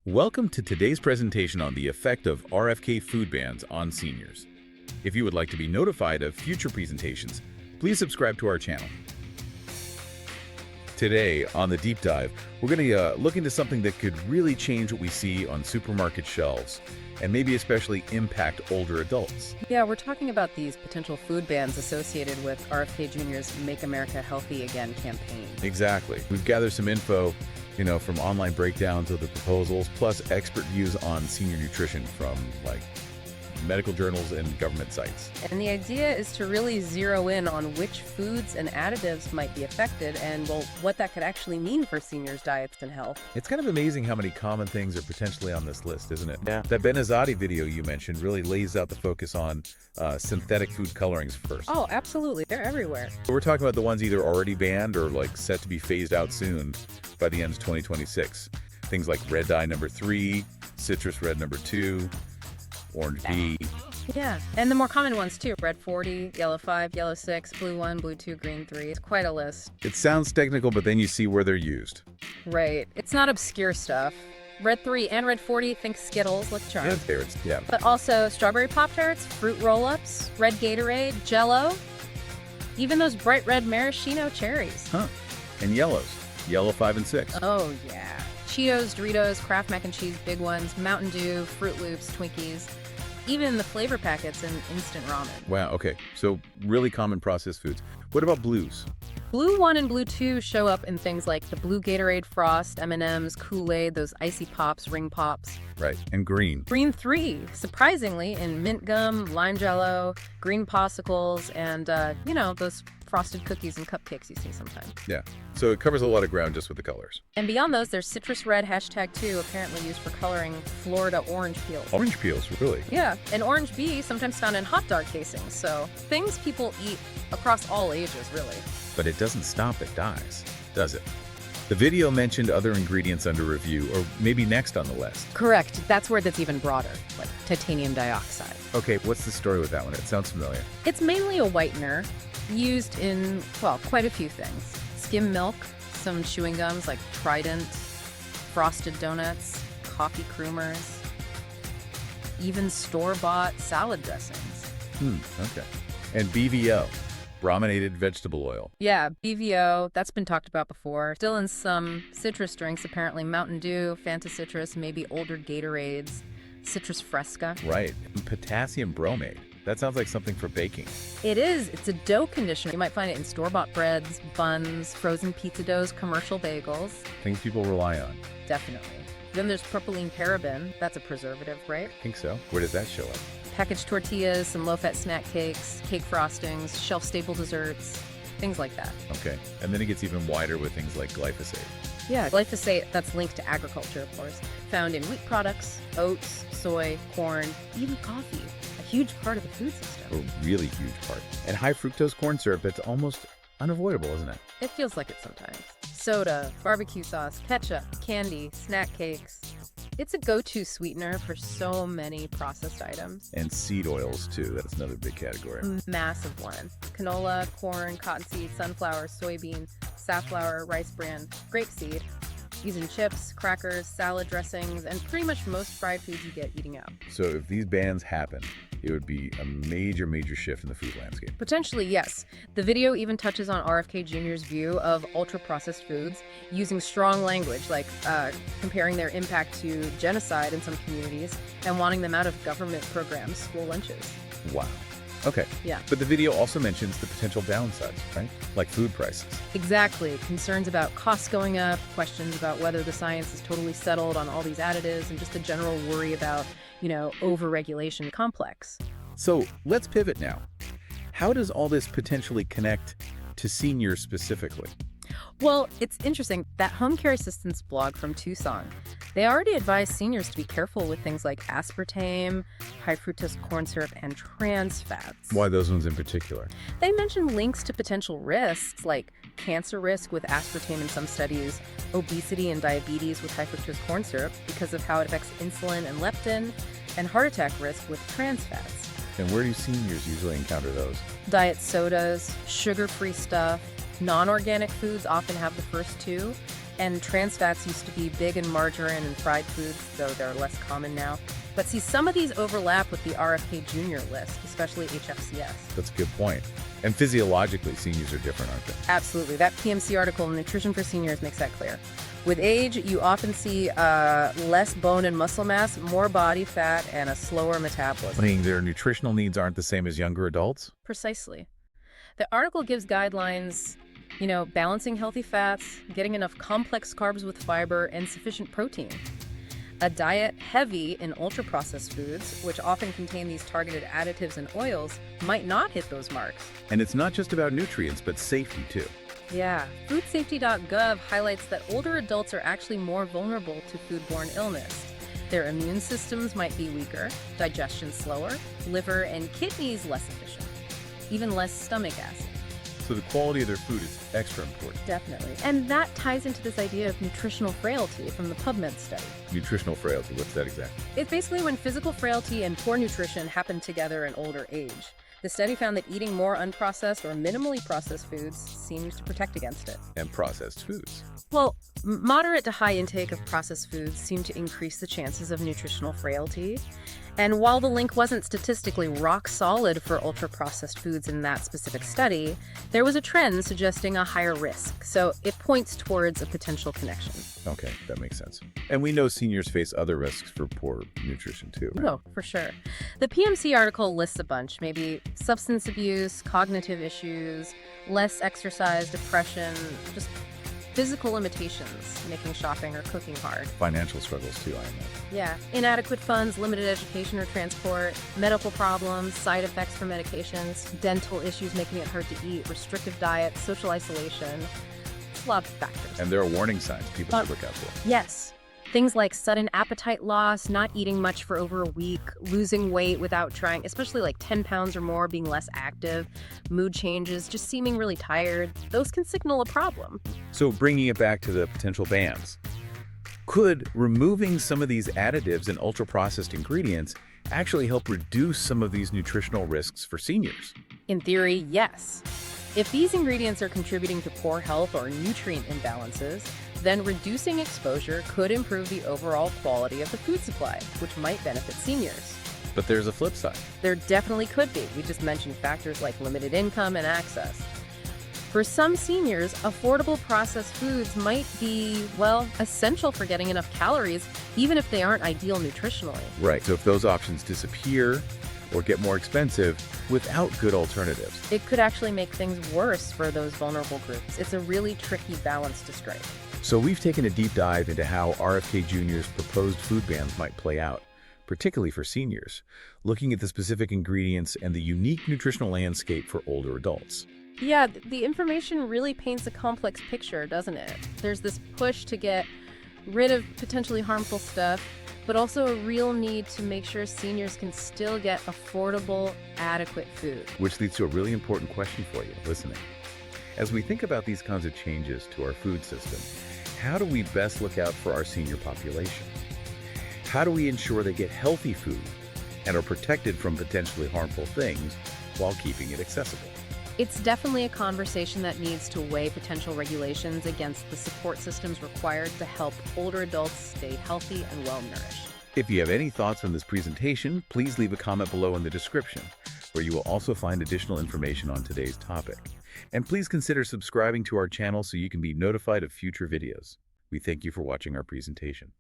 Welcome to today's presentation on the effect of RFK food bans on seniors. If you would like to be notified of future presentations, please subscribe to our channel. Today, on the deep dive, we're going to look into something that could really change what we see on supermarket shelves, and maybe especially impact older adults. Yeah, we're talking about these potential food bans associated with RFK Jr.'s Make America Healthy Again campaign. Exactly. We've gathered some info, from online breakdowns of the proposals, plus expert views on senior nutrition from, medical journals and government sites. And the idea is to really zero in on which foods and additives might be affected and, what that could actually mean for seniors' diets and health. It's kind of amazing how many common things are potentially on this list, isn't it? Yeah. That Benazati video you mentioned really lays out the focus on synthetic food colorings first. Oh, absolutely. They're everywhere. We're talking about the ones either already banned or set to be phased out soon by the end of 2026. Things like red dye number 3, citrus red number 2, orange B. Yeah, and the more common ones too. Red 40, yellow 5, yellow 6, blue 1, blue 2, green 3. It's quite a list. It sounds technical, but then you see where they're used. Right. It's not obscure stuff. Red 3 and red 40, think Skittles, Lucky Charms. Good favorites, yeah. But also strawberry Pop-Tarts, fruit roll-ups, red Gatorade, Jell-O, even those bright red maraschino cherries. Huh. And yellows. Yellow 5 and 6. Oh, yeah. Cheetos, Doritos, Kraft Mac and Cheese, big ones, Mountain Dew, Fruit Loops, Twinkies, even the flavor packets in instant ramen. Wow, okay. So really common processed foods. What about blues? Blue 1 and blue 2 show up in things like the blue Gatorade Frost, M&M's, Kool-Aid, those icy pops, ring pops. Right, and green. Green 3, surprisingly, in mint gum, lime jello, green popsicles, and, those frosted cookies and cupcakes you see sometimes. Yeah, so it covers a lot of ground just with the colors. And beyond those, there's citrus red #2, apparently used for coloring Florida orange peels. Orange peels, really? Yeah, and orange B, sometimes found in hot dog casings. So things people eat across all ages, really. But it doesn't stop at dyes, does it? The video mentioned other ingredients under review, or maybe next on the list. Correct. That's where that's even broader, like titanium dioxide. Okay, what's the story with that one? It sounds familiar. It's mainly a whitener used in, quite a few things. Skim milk, some chewing gums like Trident, frosted donuts, coffee creamers, even store-bought salad dressings. Okay. And BVO. Brominated vegetable oil. Yeah, BVO, that's been talked about before. Still in some citrus drinks, apparently Mountain Dew, Fanta Citrus, maybe older Gatorades, Citrus Fresca. Right. And potassium bromate. That sounds like something for baking. It is. It's a dough conditioner. You might find it in store-bought breads, buns, frozen pizza doughs, commercial bagels. Things people rely on. Definitely. Then there's propylene paraben. That's a preservative, right? I think so. Where does that show up? Packaged tortillas, some low-fat snack cakes, cake frostings, shelf-stable desserts, things like that. Okay. And then it gets even wider with things like glyphosate. Yeah, glyphosate, that's linked to agriculture, of course. Found in wheat products, oats, soy, corn, even coffee. A huge part of the food system. A really huge part. And high fructose corn syrup, it's almost unavoidable, isn't it? It feels like it sometimes. Soda, barbecue sauce, ketchup, candy, snack cakes. It's a go-to sweetener for so many processed items. And seed oils, too. That's another big category. Massive one. Canola, corn, cottonseed, sunflower, soybean, safflower, rice bran, grapeseed. Using chips, crackers, salad dressings, and pretty much most fried foods you get eating out. So if these bans happen, it would be a major, major shift in the food landscape. Potentially, yes. The video even touches on RFK Jr.'s view of ultra-processed foods, using strong language like comparing their impact to genocide in some communities and wanting them out of government programs, school lunches. Wow. Okay. Yeah. But the video also mentions the potential downsides, right? Like food prices. Exactly. Concerns about costs going up, questions about whether the science is totally settled on all these additives, and just a general worry about, over-regulation complex. So let's pivot now. How does all this potentially connect to seniors specifically? Well, it's interesting. That home care assistance blog from Tucson, they already advise seniors to be careful with things like aspartame, high fructose corn syrup, and trans fats. Why those ones in particular? They mention links to potential risks, like cancer risk with aspartame in some studies, obesity and diabetes with high fructose corn syrup because of how it affects insulin and leptin, and heart attack risk with trans fats. And where do seniors usually encounter those? Diet sodas, sugar-free stuff. Non-organic foods often have the first two, And trans fats used to be big in margarine and fried foods, though they're less common now. But see, some of these overlap with the RFK Jr. list, especially HFCS. That's a good point. And physiologically, seniors are different, aren't they? Absolutely. That PMC article, Nutrition for Seniors, makes that clear. With age, you often see less bone and muscle mass, more body fat, and a slower metabolism. Meaning their nutritional needs aren't the same as younger adults? Precisely. The article gives guidelines, balancing healthy fats, getting enough complex carbs with fiber, and sufficient protein. A diet heavy in ultra-processed foods, which often contain these targeted additives and oils, might not hit those marks. And it's not just about nutrients, but safety too. Yeah, foodsafety.gov highlights that older adults are actually more vulnerable to foodborne illness. Their immune systems might be weaker, digestion slower, liver and kidneys less efficient, even less stomach acid. So the quality of their food is extra important. Definitely. And that ties into this idea of nutritional frailty from the PubMed study. Nutritional frailty, what's that exactly? It's basically when physical frailty and poor nutrition happen together in older age. The study found that eating more unprocessed or minimally processed foods seems to protect against it. And processed foods. Well, moderate to high intake of processed foods seem to increase the chances of nutritional frailty. And while the link wasn't statistically rock solid for ultra-processed foods in that specific study, there was a trend suggesting a higher risk. So it points towards a potential connection. Okay, that makes sense. And we know seniors face other risks for poor nutrition too, right? No, for sure. The PMC article lists a bunch, maybe substance abuse, cognitive issues, less exercise, depression, just physical limitations, making shopping or cooking hard. Financial struggles too, I imagine. Yeah. Inadequate funds, limited education or transport, medical problems, side effects from medications, dental issues making it hard to eat, restrictive diet, social isolation. It's a lot of factors. And there are warning signs people should look out for. Yes. Things like sudden appetite loss, not eating much for over a week, losing weight without trying, especially like 10 pounds or more, being less active, mood changes, just seeming really tired. Those can signal a problem. So bringing it back to the potential bans, could removing some of these additives and ultra-processed ingredients actually help reduce some of these nutritional risks for seniors? In theory, yes. If these ingredients are contributing to poor health or nutrient imbalances, then reducing exposure could improve the overall quality of the food supply, which might benefit seniors. But there's a flip side. There definitely could be. We just mentioned factors like limited income and access. For some seniors, affordable processed foods might be, essential for getting enough calories, even if they aren't ideal nutritionally. Right, so if those options disappear or get more expensive without good alternatives, it could actually make things worse for those vulnerable groups. It's a really tricky balance to strike. So we've taken a deep dive into how RFK Jr.'s proposed food bans might play out, particularly for seniors, looking at the specific ingredients and the unique nutritional landscape for older adults. Yeah, the information really paints a complex picture, doesn't it? There's this push to get rid of potentially harmful stuff, but also a real need to make sure seniors can still get affordable, adequate food. Which leads to a really important question for you, listening. As we think about these kinds of changes to our food system, how do we best look out for our senior population? How do we ensure they get healthy food and are protected from potentially harmful things while keeping it accessible? It's definitely a conversation that needs to weigh potential regulations against the support systems required to help older adults stay healthy and well-nourished. If you have any thoughts on this presentation, please leave a comment below in the description, where you will also find additional information on today's topic. And please consider subscribing to our channel so you can be notified of future videos. We thank you for watching our presentation.